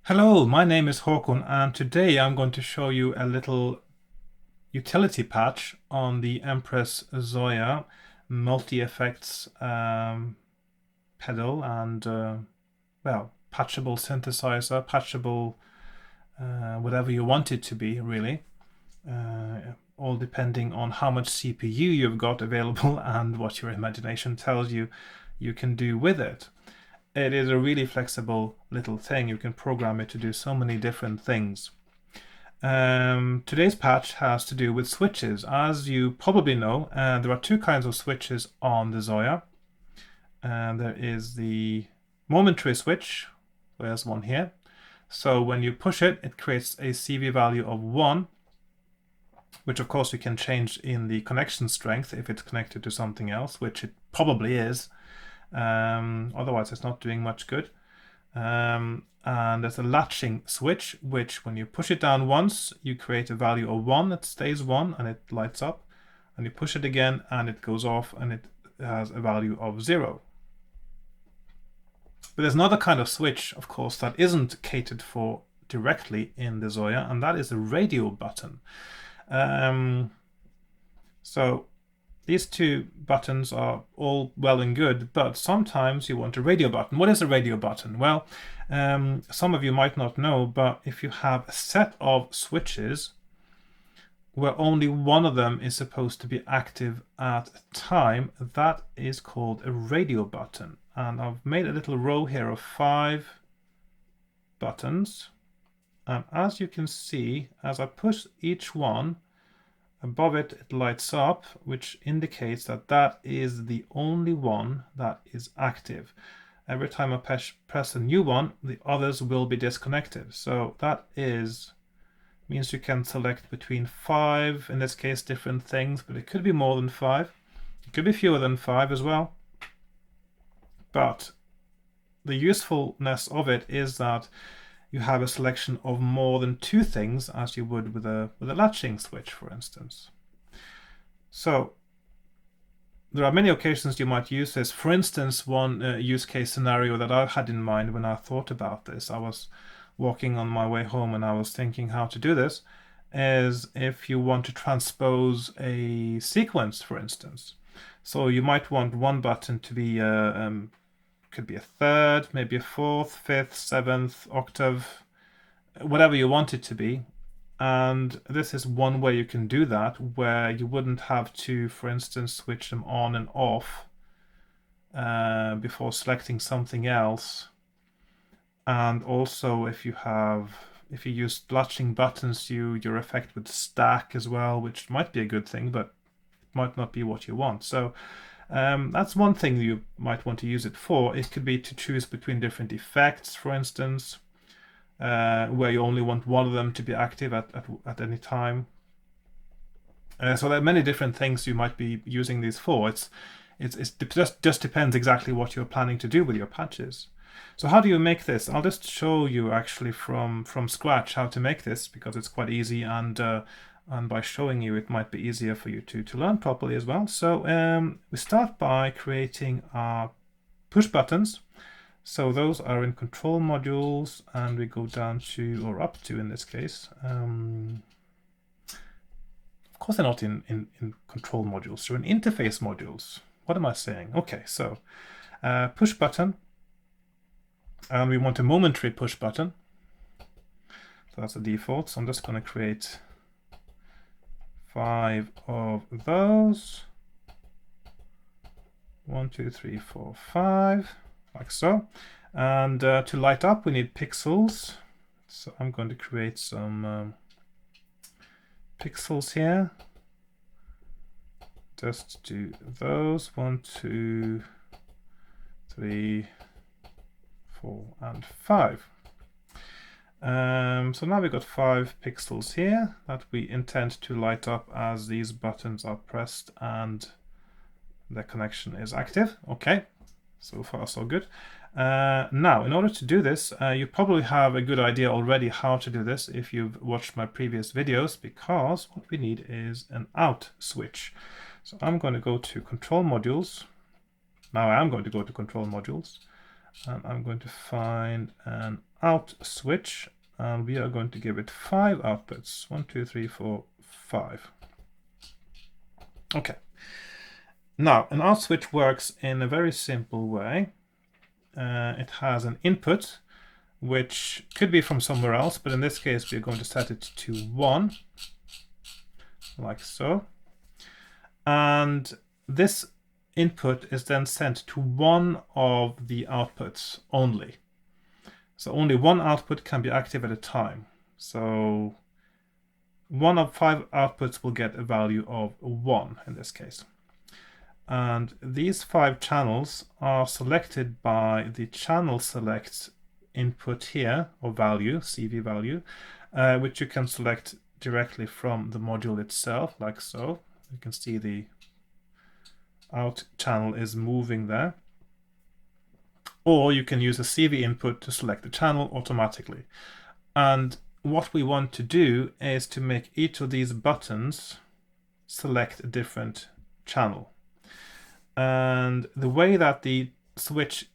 Hello, my name is Hakon, and today I'm going to show you a little utility patch on the Empress Zoya multi-effects pedal and well, patchable synthesizer, patchable whatever you want it to be, really. All depending on how much CPU you've got available and what your imagination tells you you can do with it. It is a really flexible little thing. You can program it to do so many different things. Today's patch has to do with switches. As you probably know, there are two kinds of switches on the Zoya. There is the momentary switch. There's one here. So when you push it, it creates a CV value of 1, which of course you can change in the connection strength if it's connected to something else, which it probably is. Otherwise it's not doing much good. And there's a latching switch, which when you push it down once, you create a value of 1. It stays 1 and it lights up. And you push it again and it goes off and it has a value of 0. But there's another kind of switch, of course, that isn't catered for directly in the Zoya, and that is the radio button. So these two buttons are all well and good, but sometimes you want a radio button. What is a radio button? Well, some of you might not know, but if you have a set of switches where only one of them is supposed to be active at a time, that is called a radio button. And I've made a little row here of 5 buttons. And as you can see, as I push each one, above it, it lights up, which indicates that that is the only one that is active. Every time I press a new one, the others will be disconnected. So that means you can select between 5, in this case, different things, but it could be more than 5. It could be fewer than 5 as well. But the usefulness of it is that you have a selection of more than 2 things, as you would with a latching switch, for instance. So there are many occasions you might use this. For instance, one use case scenario that I had in mind when I thought about this, I was walking on my way home and I was thinking how to do this, is if you want to transpose a sequence, for instance. So you might want one button to be could be a third, maybe a fourth, fifth, seventh octave, whatever you want it to be. And this is one way you can do that, where you wouldn't have to, for instance, switch them on and off before selecting something else. And also, if you use latching buttons, your effect would stack as well, which might be a good thing, but it might not be what you want. So that's one thing you might want to use it for. It could be to choose between different effects, for instance, where you only want one of them to be active at any time. So there are many different things you might be using these for. It just depends exactly what you're planning to do with your patches. So how do you make this? I'll just show you actually from scratch how to make this, because it's quite easy, and by showing you it might be easier for you to learn properly as well. So we start by creating our push buttons. So those are in control modules, and we go down to, or up to in this case. Of course they're not in control modules, they're in interface modules. What am I saying? Okay, so push button, and we want a momentary push button. So that's the default. So I'm just going to create 5 of those. 1, 2, 3, 4, 5, like so. And to light up, we need pixels. So I'm going to create some pixels here. Just do those. 1, 2, 3, 4, and 5. So now we've got 5 pixels here that we intend to light up as these buttons are pressed and the connection is active. Okay, so far so good. Now, in order to do this, you probably have a good idea already how to do this if you've watched my previous videos, because what we need is an out switch. So I'm going to go to control modules. Now I am going to go to control modules, And I'm going to find an out switch, and we are going to give it 5 outputs. 1, 2, 3, 4, 5. Okay. Now, an out switch works in a very simple way. It has an input, which could be from somewhere else, but in this case, we're going to set it to 1, like so. And this input is then sent to one of the outputs only. So only one output can be active at a time. So one of 5 outputs will get a value of 1 in this case. And these 5 channels are selected by the channel select input here, or value, CV value, which you can select directly from the module itself, like so. You can see the out channel is moving there. Or you can use a CV input to select the channel automatically. And what we want to do is to make each of these buttons select a different channel. And the way that the switch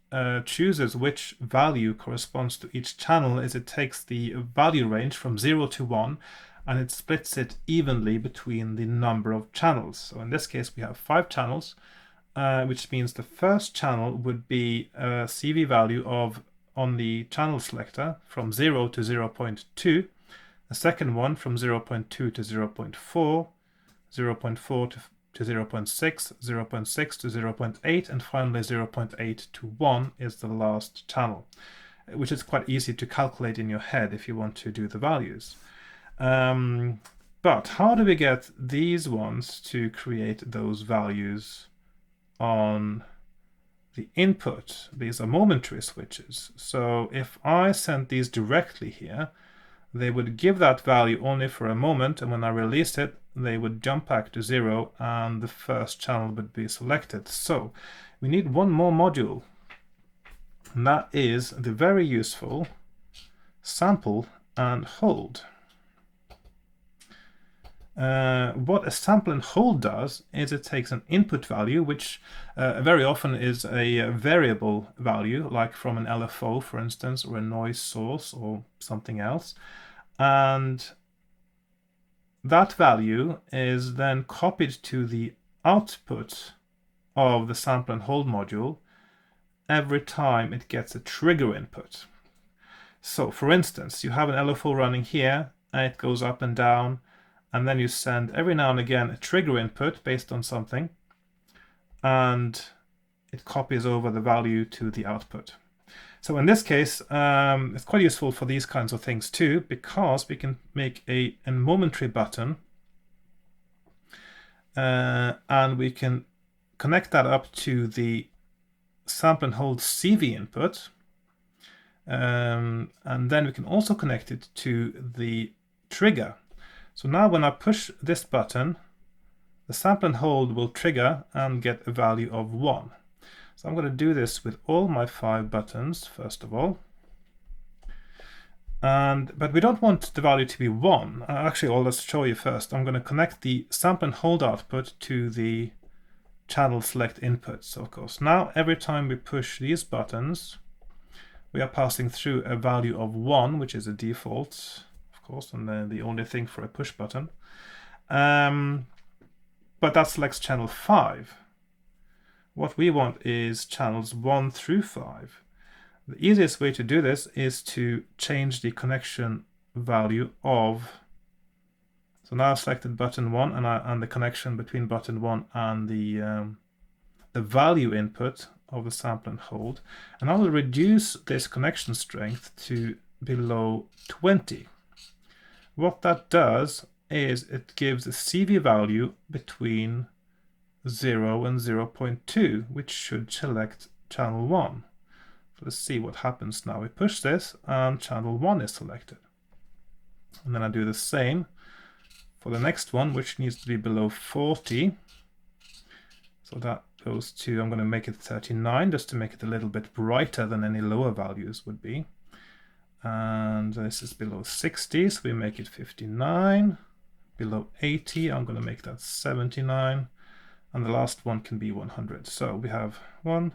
chooses which value corresponds to each channel is it takes the value range from 0 to 1 and it splits it evenly between the number of channels. So in this case we have 5 channels, which means the first channel would be a CV value of, on the channel selector, from 0 to 0.2, the second one from 0.2 to 0.4, 0.4 to 0.6, 0.6 to 0.8, and finally 0.8 to 1 is the last channel, which is quite easy to calculate in your head if you want to do the values. But how do we get these ones to create those values on the input? These are momentary switches. So if I sent these directly here, they would give that value only for a moment, and when I release it, they would jump back to 0 and the first channel would be selected. So we need one more module, and that is the very useful sample and hold. What a sample and hold does is it takes an input value, which very often is a variable value, like from an LFO, for instance, or a noise source or something else. And that value is then copied to the output of the sample and hold module every time it gets a trigger input. So, for instance, you have an LFO running here, and it goes up and down, and then you send every now and again a trigger input based on something, and it copies over the value to the output. So in this case, it's quite useful for these kinds of things too, because we can make a momentary button, and we can connect that up to the sample and hold CV input, and then we can also connect it to the trigger. So now when I push this button, the sample and hold will trigger and get a value of 1. So I'm going to do this with all my 5 buttons first of all. But we don't want the value to be 1. Actually, let's show you first. I'm going to connect the sample and hold output to the channel select input. So of course, now every time we push these buttons, we are passing through a value of 1, which is a default, of course, and then the only thing for a push button. But that selects channel 5. What we want is channels 1 through 5. The easiest way to do this is to change the connection value of, so now I've selected button 1 and the connection between button 1 and the value input of the sample and hold, and I will reduce this connection strength to below 20. What that does is it gives a CV value between 0 and 0.2, which should select channel 1. So let's see what happens now. We push this and channel 1 is selected. And then I do the same for the next one, which needs to be below 40. So that goes to, I'm going to make it 39 just to make it a little bit brighter than any lower values would be. And this is below 60, so we make it 59. Below 80, I'm going to make that 79. And the last one can be 100. So we have 1,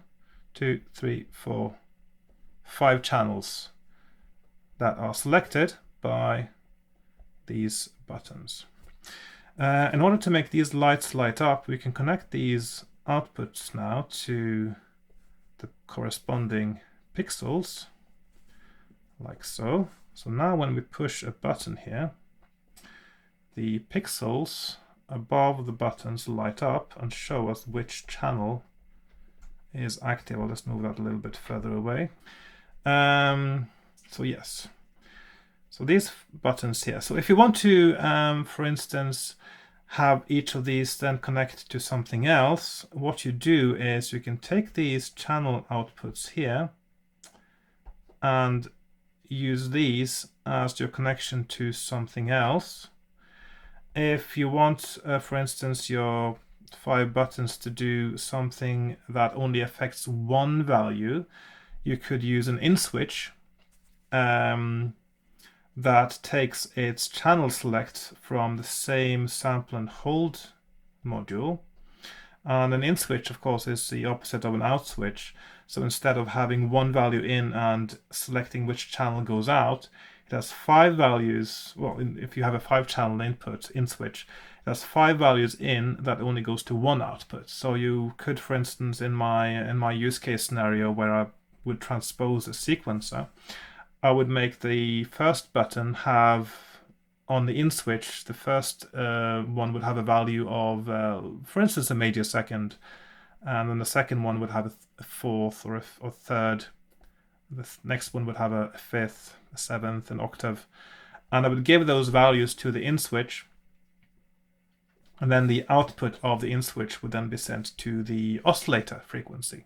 2, 3, 4, 5 channels that are selected by these buttons. In order to make these lights light up, we can connect these outputs now to the corresponding pixels, like so. So now when we push a button here, the pixels above the buttons light up and show us which channel is active. I'll just move that a little bit further away. So yes, so these buttons here. So if you want to, for instance, have each of these then connect to something else, what you do is you can take these channel outputs here and use these as your connection to something else. If you want, for instance, your 5 buttons to do something that only affects one value, you could use an in switch that takes its channel select from the same sample and hold module. And an in switch, of course, is the opposite of an out switch. So instead of having one value in and selecting which channel goes out, it has 5 values. Well, if you have a 5-channel input in switch, it has 5 values in that only goes to one output. So you could, for instance, in my use case scenario where I would transpose a sequencer, I would make the first button have, on the in switch, the first one would have a value of, for instance, a major second, and then the second one would have a fourth or a third. The next one would have a fifth, a seventh, an octave, and I would give those values to the in switch, and then the output of the in switch would then be sent to the oscillator frequency.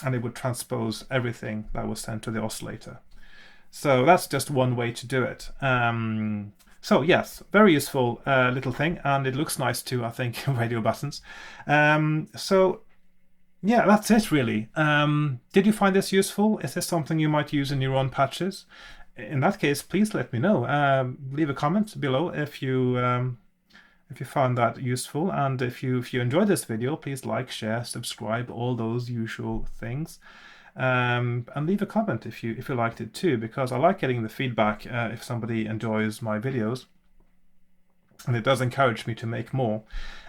And it would transpose everything that was sent to the oscillator. So that's just one way to do it. So yes, very useful little thing, and it looks nice too, I think, radio buttons. So yeah, that's it really. Did you find this useful? Is this something you might use in your own patches? In that case, please let me know. Leave a comment below if you found that useful, and if you enjoyed this video, please like, share, subscribe, all those usual things, and leave a comment if you liked it too, because I like getting the feedback if somebody enjoys my videos, and it does encourage me to make more.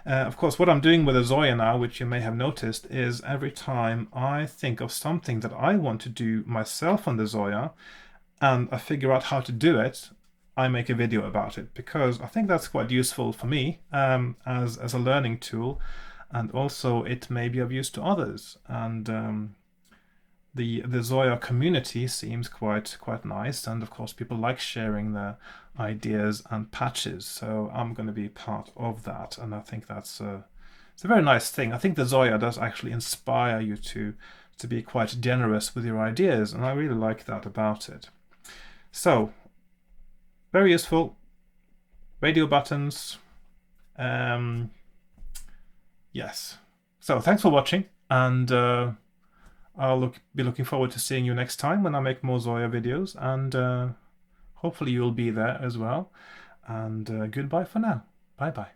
Of course, what I'm doing with the Zoya now, which you may have noticed, is every time I think of something that I want to do myself on the Zoya and I figure out how to do it, I make a video about it, because I think that's quite useful for me as a learning tool, and also it may be of use to others. And the Zoya community seems quite nice, and of course people like sharing their ideas and patches, so I'm going to be part of that, and I think that's it's a very nice thing. I think the Zoya does actually inspire you to be quite generous with your ideas, and I really like that about it. So very useful. Radio buttons. Yes. So thanks for watching, and I'll be looking forward to seeing you next time when I make more Zoya videos, and hopefully you'll be there as well. And goodbye for now. Bye bye.